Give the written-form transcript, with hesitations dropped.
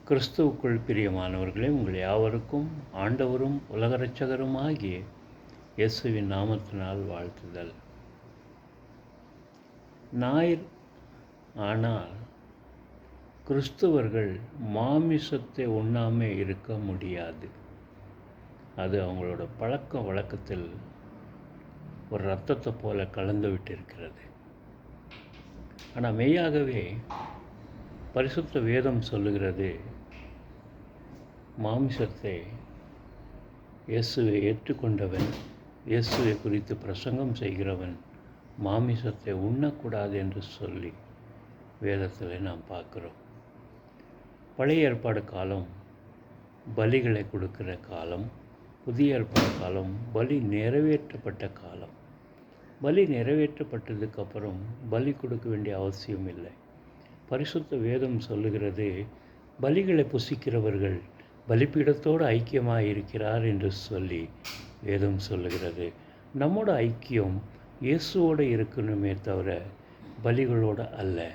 கிறிஸ்துவுக்குள் பிரியமானவர்களே, உங்கள் யாவருக்கும் ஆண்டவரும் உலக இரட்சகருமாகிய இயேசுவின் நாமத்தினால் வாழ்த்துதல். ஞாயிறு ஆனால் கிறிஸ்துவர்கள் மாமிசத்தை உண்ணாமே இருக்க முடியாது. அது அவங்களோட பழக்க வழக்கத்தில் ஒரு இரத்தத்தை போல கலந்து விட்டிருக்கிறது. ஆனால் மெய்யாகவே பரிசுத்த வேதம் சொல்லுகிறது, மாமிசத்தை இயேசுவை ஏற்றுக்கொண்டவன், இயேசுவை குறித்து பிரசங்கம் செய்கிறவன் மாமிசத்தை உண்ணக்கூடாது என்று சொல்லி வேதத்தில் நாம் பார்க்குறோம். பழைய ஏற்பாடு காலம் பலிகளை கொடுக்கிற காலம், புதிய ஏற்பாடு காலம் பலி நிறைவேற்றப்பட்ட காலம். பலி நிறைவேற்றப்பட்டதுக்கப்புறம் பலி கொடுக்க வேண்டிய அவசியம் இல்லை. பரிசுத்த வேதம் சொல்லுகிறது, பலிகளை புசிக்கிறவர்கள் பலிபீடத்தோடு ஐக்கியமாக இருக்கிறார் என்று சொல்லி வேதம் சொல்லுகிறது. நம்மோட ஐக்கியம் இயேசுவோடு இருக்கணுமே தவிர பலிகளோடு அல்ல.